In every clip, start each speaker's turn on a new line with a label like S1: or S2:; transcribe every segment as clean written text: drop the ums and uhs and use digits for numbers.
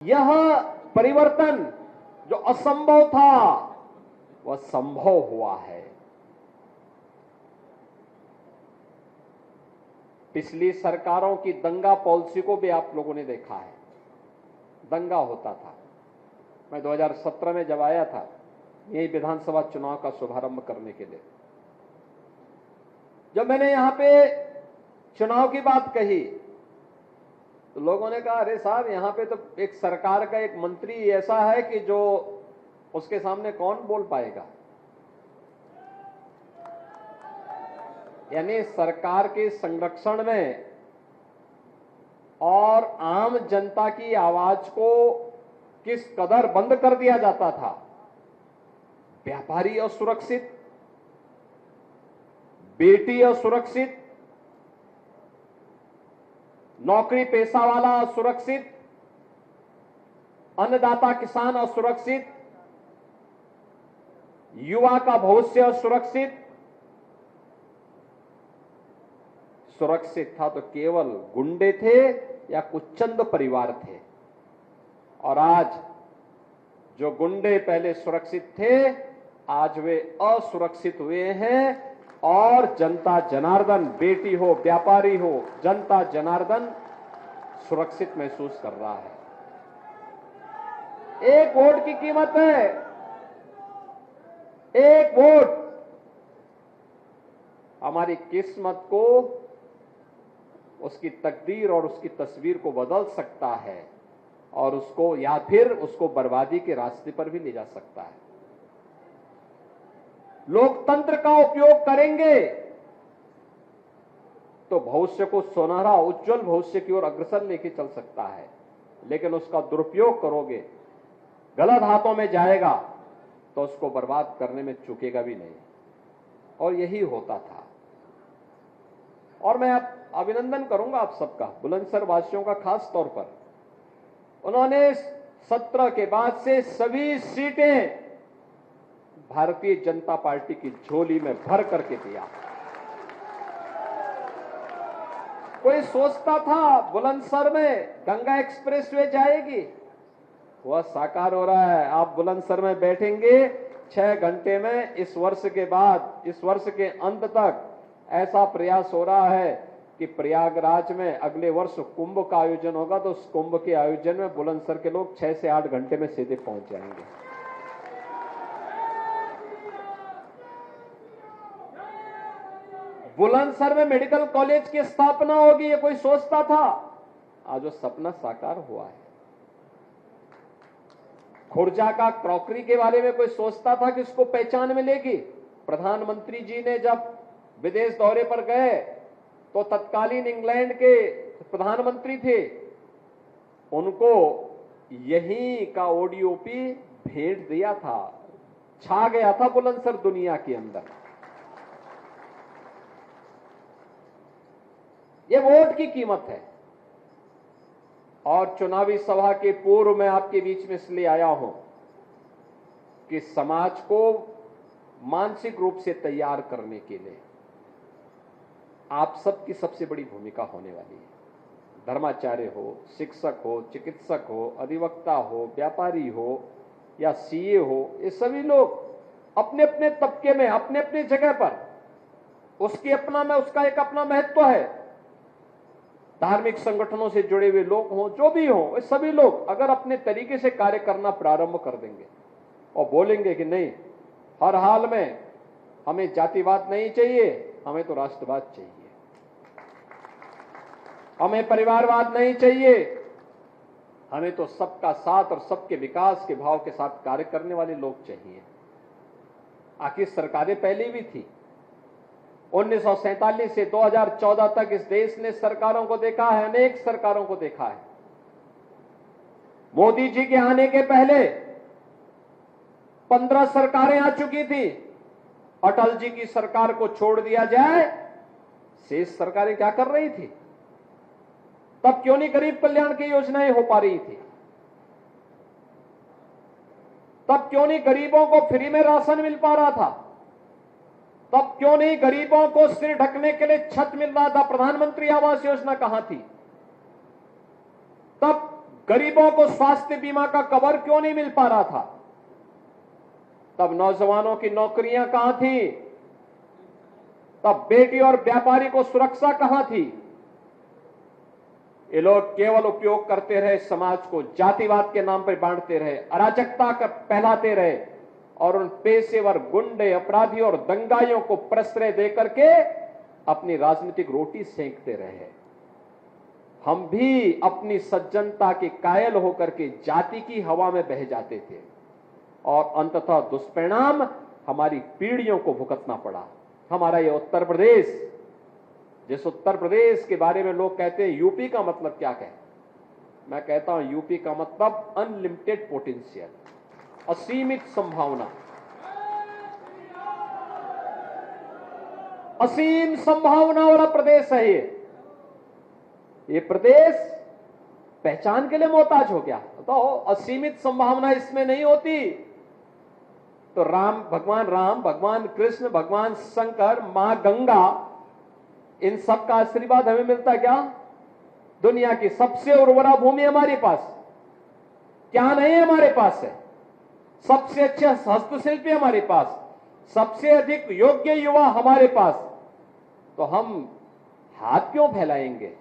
S1: यह परिवर्तन जो असंभव था वह संभव हुआ है। पिछली सरकारों की दंगा पॉलिसी को भी आप लोगों ने देखा है, दंगा होता था। मैं 2017 में जब आया था यही विधानसभा चुनाव का शुभारंभ करने के लिए, जब मैंने यहां पे चुनाव की बात कही तो लोगों ने कहा, अरे साहब यहां पे तो एक सरकार का एक मंत्री ऐसा है कि जो उसके सामने कौन बोल पाएगा। यानी सरकार के संरक्षण में और आम जनता की आवाज को किस कदर बंद कर दिया जाता था। व्यापारी असुरक्षित, बेटी असुरक्षित, नौकरी पेशा वाला असुरक्षित, अन्नदाता किसान असुरक्षित, युवा का भविष्य असुरक्षित। सुरक्षित था तो केवल गुंडे थे या कुछ चंद परिवार थे, और आज जो गुंडे पहले सुरक्षित थे आज वे असुरक्षित हुए हैं, और जनता जनार्दन, बेटी हो व्यापारी हो, जनता जनार्दन सुरक्षित महसूस कर रहा है। एक वोट की कीमत है, एक वोट हमारी किस्मत को, उसकी तकदीर और उसकी तस्वीर को बदल सकता है, और उसको या फिर उसको बर्बादी के रास्ते पर भी ले जा सकता है। लोकतंत्र का उपयोग करेंगे तो भविष्य को सुनहरा उज्जवल भविष्य की ओर अग्रसर लेके चल सकता है, लेकिन उसका दुरुपयोग करोगे, गलत हाथों में जाएगा तो उसको बर्बाद करने में चूकेगा भी नहीं। और यही होता था। और मैं अभिनंदन करूंगा आप सबका, बुलंदशहर वासियों का खास तौर पर। उन्होंने 17 के बाद से सभी सीटें भारतीय जनता पार्टी की झोली में भर करके दिया। कोई सोचता था बुलंदशहर में गंगा एक्सप्रेसवे जाएगी, वह साकार हो रहा है। आप बुलंदशहर में बैठेंगे 6 घंटे में, इस वर्ष के बाद, इस वर्ष के अंत तक ऐसा प्रयास हो रहा है कि प्रयागराज में अगले वर्ष कुंभ का आयोजन होगा, तो उस कुंभ के आयोजन में बुलंदशहर के लोग 6 से 8 घंटे में सीधे पहुंच जाएंगे। बुलंदशहर में मेडिकल कॉलेज की स्थापना होगी, ये कोई सोचता था? आज वो सपना साकार हुआ है। खुर्जा का क्रॉकरी के बारे में कोई सोचता था कि इसको पहचान मिलेगी? प्रधानमंत्री जी ने जब विदेश दौरे पर गए तो तत्कालीन इंग्लैंड के प्रधानमंत्री थे, उनको यही का ओडीओपी भेंट दिया था। छा गया था बुलंदशहर दुनिया के अंदर। ये वोट की कीमत है। और चुनावी सभा के पूर्व में आपके बीच में इसलिए आया हूं कि समाज को मानसिक रूप से तैयार करने के लिए आप सबकी सबसे बड़ी भूमिका होने वाली है। धर्माचार्य हो, शिक्षक हो, चिकित्सक हो, अधिवक्ता हो, व्यापारी हो या सीए हो, ये सभी लोग अपने अपने तबके में, अपने अपने जगह पर, उसका एक अपना महत्व है। धार्मिक संगठनों से जुड़े हुए लोग हों, जो भी हों, वे सभी लोग अगर अपने तरीके से कार्य करना प्रारंभ कर देंगे और बोलेंगे कि नहीं, हर हाल में हमें जातिवाद नहीं चाहिए, हमें तो राष्ट्रवाद चाहिए, हमें परिवारवाद नहीं चाहिए, हमें तो सबका साथ और सबके विकास के भाव के साथ कार्य करने वाले लोग चाहिए। आखिर सरकारें पहले भी थी। 1947 से 2014 तक इस देश ने सरकारों को देखा है, अनेक सरकारों को देखा है। मोदी जी के आने के पहले 15 सरकारें आ चुकी थी। अटल जी की सरकार को छोड़ दिया जाए, शेष सरकारें क्या कर रही थी? तब क्यों नहीं गरीब कल्याण की योजनाएं हो पा रही थी? तब क्यों नहीं गरीबों को फ्री में राशन मिल पा रहा था? तब क्यों नहीं गरीबों को सिर ढकने के लिए छत मिल रहा था? प्रधानमंत्री आवास योजना कहां थी? तब गरीबों को स्वास्थ्य बीमा का कवर क्यों नहीं मिल पा रहा था? तब नौजवानों की नौकरियां कहां थी? तब बेटी और व्यापारी को सुरक्षा कहां थी? ये लोग केवल उपयोग करते रहे, समाज को जातिवाद के नाम पर बांटते रहे, अराजकता का फैलाते रहे और उन पेशेवर गुंडे, अपराधियों और दंगाइयों को प्रश्रय देकर के अपनी राजनीतिक रोटी सेंकते रहे। हम भी अपनी सज्जनता के कायल होकर के जाति की हवा में बह जाते थे और अंततः दुष्परिणाम हमारी पीढ़ियों को भुगतना पड़ा। हमारा ये उत्तर प्रदेश, जिस उत्तर प्रदेश के बारे में लोग कहते हैं यूपी का मतलब क्या कहते, मैं कहता हूं यूपी का मतलब अनलिमिटेड पोटेंशियल, असीमित संभावना, असीम संभावना वाला प्रदेश है ये प्रदेश पहचान के लिए मोहताज हो गया। तो असीमित संभावना इसमें नहीं होती तो भगवान राम, भगवान कृष्ण, भगवान शंकर, मां गंगा, इन सब का आशीर्वाद हमें मिलता क्या? दुनिया की सबसे उर्वरा भूमि हमारे पास क्या नहीं है? हमारे पास है सबसे अच्छे हस्तशिल्पी हमारे पास, सबसे अधिक योग्य युवा हमारे पास। तो हम हाथ क्यों फैलाएंगे?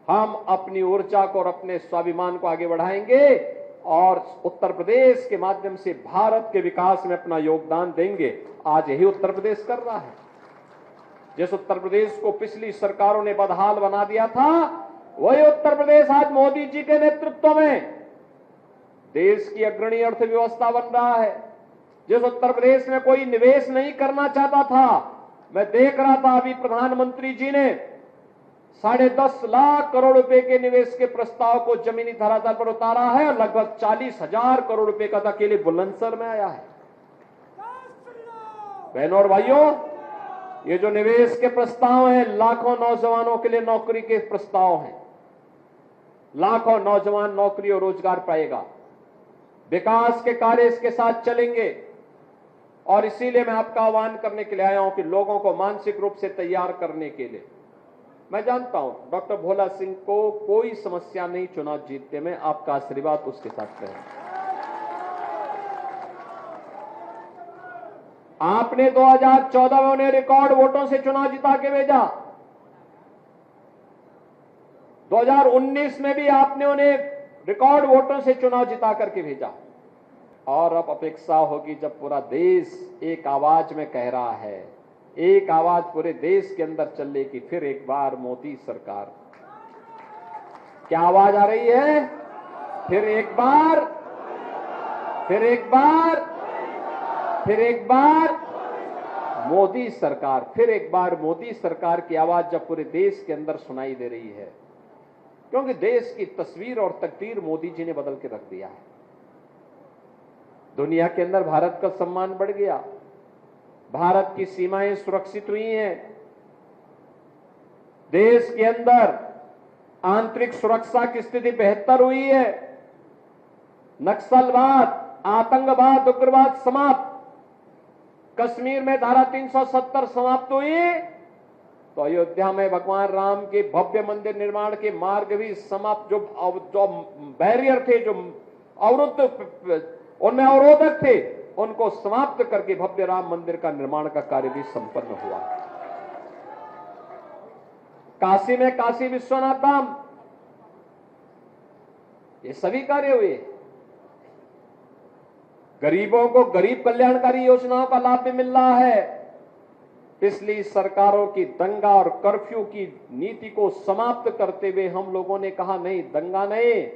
S1: हम अपनी ऊर्जा को और अपने स्वाभिमान को आगे बढ़ाएंगे और उत्तर प्रदेश के माध्यम से भारत के विकास में अपना योगदान देंगे। आज यही उत्तर प्रदेश कर रहा है। जिस उत्तर प्रदेश को पिछली सरकारों ने बदहाल बना दिया था, वही उत्तर प्रदेश आज मोदी जी के नेतृत्व में देश की अग्रणी अर्थव्यवस्था बन रहा है। जिस उत्तर प्रदेश में कोई निवेश नहीं करना चाहता था, मैं देख रहा था अभी प्रधानमंत्री जी ने 10.5 लाख करोड़ रुपए के निवेश के प्रस्ताव को जमीनी धरातल पर उतारा है और लगभग 40,000 करोड़ रुपए का अकेले बुलंदशहर में आया है। बहनों और भाइयों, ये जो निवेश के प्रस्ताव हैं, लाखों नौजवानों के लिए नौकरी के प्रस्ताव हैं। लाखों नौजवान नौकरी और रोजगार पाएगा। विकास के कार्य इसके साथ चलेंगे और इसीलिए मैं आपका आह्वान करने के लिए आया हूं कि लोगों को मानसिक रूप से तैयार करने के लिए। मैं जानता हूं डॉक्टर भोला सिंह को कोई समस्या नहीं चुनाव जीतने में, आपका आशीर्वाद उसके साथ रहे। आपने 2014 में उन्हें रिकॉर्ड वोटों से चुनाव जिता के भेजा। 2019 में भी आपने उन्हें रिकॉर्ड वोटों से चुनाव जिता करके भेजा और अब अपेक्षा होगी जब पूरा देश एक आवाज में कह रहा है, एक आवाज पूरे देश के अंदर चलेगी, फिर एक बार मोदी सरकार। क्या आवाज आ रही है? फिर एक बार, फिर एक बार, फिर एक बार मोदी सरकार, फिर एक बार मोदी सरकार की आवाज जब पूरे देश के अंदर सुनाई दे रही है, क्योंकि देश की तस्वीर और तकदीर मोदी जी ने बदल के रख दिया है। दुनिया के अंदर भारत का सम्मान बढ़ गया, भारत की सीमाएं सुरक्षित हुई हैं, देश के अंदर आंतरिक सुरक्षा की स्थिति बेहतर हुई है, नक्सलवाद, आतंकवाद, उग्रवाद समाप्त, कश्मीर में धारा 370 समाप्त हुई, तो अयोध्या में भगवान राम के भव्य मंदिर निर्माण के मार्ग भी समाप्त, जो बैरियर थे, जो अवरुद्ध, उनमें अवरोधक थे, उनको समाप्त करके भव्य राम मंदिर का निर्माण का कार्य भी संपन्न हुआ। काशी में काशी विश्वनाथ धाम, ये सभी कार्य हुए। गरीबों को गरीब कल्याणकारी योजनाओं का लाभ भी मिल रहा है। पिछली सरकारों की दंगा और कर्फ्यू की नीति को समाप्त करते हुए हम लोगों ने कहा नहीं, दंगा नहीं,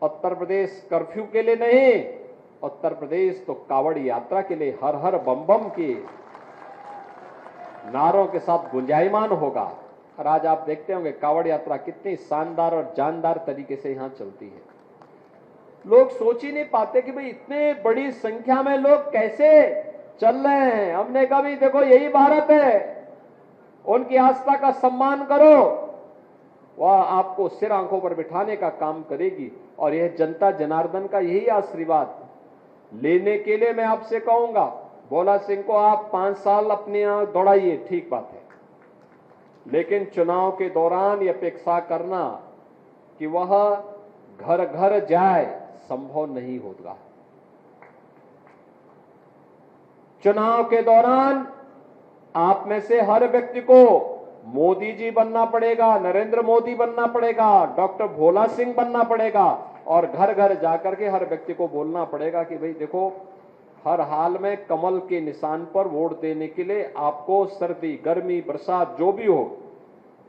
S1: उत्तर प्रदेश कर्फ्यू के लिए नहीं, उत्तर प्रदेश तो कावड़ यात्रा के लिए हर हर बम बम के नारों के साथ गुंजायमान होगा। और आज आप देखते होंगे कावड़ यात्रा कितनी शानदार और जानदार तरीके से यहां चलती है। लोग सोच ही नहीं पाते कि भाई इतने बड़ी संख्या में लोग कैसे चल रहे हैं। हमने कहा भी देखो यही भारत है, उनकी आस्था का सम्मान करो, वह आपको सिर आंखों पर बिठाने का काम करेगी। और यह जनता जनार्दन का यही आशीर्वाद लेने के लिए मैं आपसे कहूंगा, भोला सिंह को आप 5 साल अपने यहां दौड़ाइए, ठीक बात है, लेकिन चुनाव के दौरान यह अपेक्षा करना कि वह घर घर जाए संभव नहीं होगा। चुनाव के दौरान आप में से हर व्यक्ति को मोदी जी बनना पड़ेगा, नरेंद्र मोदी बनना पड़ेगा, डॉक्टर भोला सिंह बनना पड़ेगा और घर घर जाकर के हर व्यक्ति को बोलना पड़ेगा कि भाई देखो, हर हाल में कमल के निशान पर वोट देने के लिए आपको सर्दी, गर्मी, बरसात जो भी हो,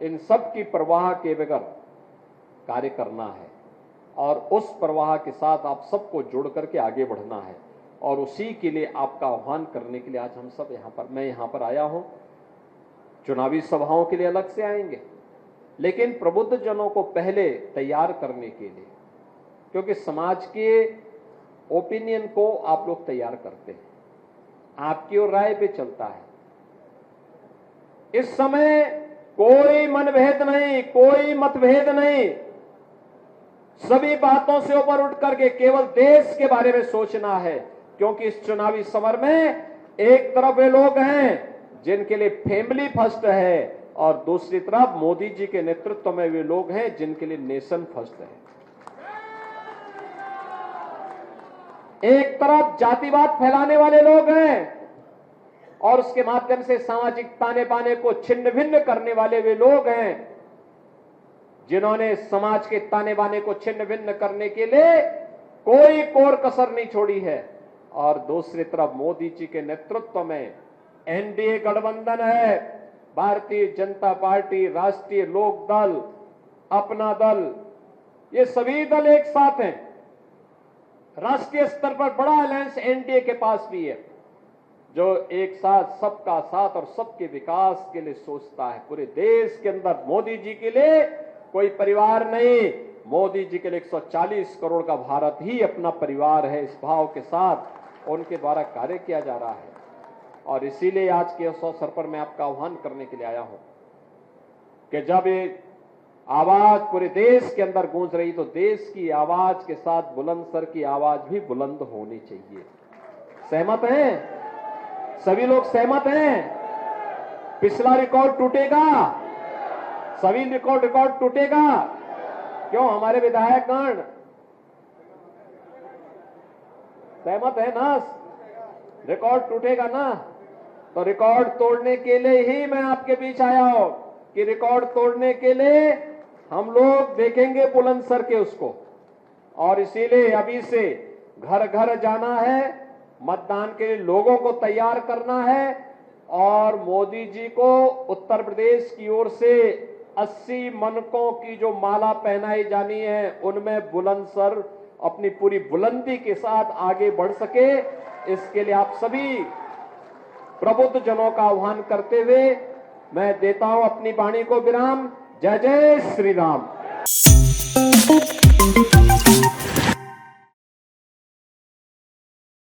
S1: इन सब की परवाह के बगैर कार्य करना है और उस परवाह के साथ आप सबको जोड़ करके आगे बढ़ना है और उसी के लिए आपका आह्वान करने के लिए आज हम सब मैं यहां पर आया हूं। चुनावी सभाओं के लिए अलग से आएंगे, लेकिन प्रबुद्ध जनों को पहले तैयार करने के लिए, क्योंकि समाज के ओपिनियन को आप लोग तैयार करते हैं, आपकी और राय पे चलता है। इस समय कोई मनभेद नहीं, कोई मतभेद नहीं, सभी बातों से ऊपर उठ करके केवल देश के बारे में सोचना है, क्योंकि इस चुनावी समर में एक तरफ वे लोग हैं जिनके लिए फैमिली फर्स्ट है और दूसरी तरफ मोदी जी के नेतृत्व में वे लोग हैं जिनके लिए नेशन फर्स्ट है। एक तरफ जातिवाद फैलाने वाले लोग हैं और उसके माध्यम से सामाजिक ताने बाने को छिन्न भिन्न करने वाले वे लोग हैं जिन्होंने समाज के ताने बाने को छिन्न भिन्न करने के लिए कोई कोर कसर नहीं छोड़ी है। और दूसरी तरफ मोदी जी के नेतृत्व में एनडीए गठबंधन है, भारतीय जनता पार्टी, राष्ट्रीय लोक दल, अपना दल, ये सभी दल एक साथ हैं। राष्ट्रीय स्तर पर बड़ा अलायंस एनडीए के पास भी है जो एक साथ सबका साथ और सबके विकास के लिए सोचता है। पूरे देश के अंदर मोदी जी के लिए कोई परिवार नहीं, मोदी जी के लिए 140 करोड़ का भारत ही अपना परिवार है। इस भाव के साथ उनके द्वारा कार्य किया जा रहा है और इसीलिए आज के इस अवसर पर मैं आपका आह्वान करने के लिए आया हूं कि जब ये आवाज पूरे देश के अंदर गूंज रही तो देश की आवाज के साथ बुलंदशहर की आवाज भी बुलंद होनी चाहिए। सहमत हैं? सभी लोग सहमत हैं? पिछला रिकॉर्ड टूटेगा, सभी रिकॉर्ड टूटेगा। क्यों? हमारे विधायकगण सहमत है ना? रिकॉर्ड टूटेगा ना? तो रिकॉर्ड तोड़ने के लिए ही मैं आपके बीच आया हूं कि रिकॉर्ड तोड़ने के लिए हम लोग देखेंगे बुलंदशहर के उसको। और इसीलिए अभी से घर घर जाना है, मतदान के लिए लोगों को तैयार करना है और मोदी जी को उत्तर प्रदेश की ओर से 80 मनकों की जो माला पहनाई जानी है उनमें बुलंदशहर अपनी पूरी बुलंदी के साथ आगे बढ़ सके, इसके लिए आप सभी प्रबुद्ध जनों का आह्वान करते हुए मैं देता हूं अपनी वाणी को विराम। जय जय श्री राम।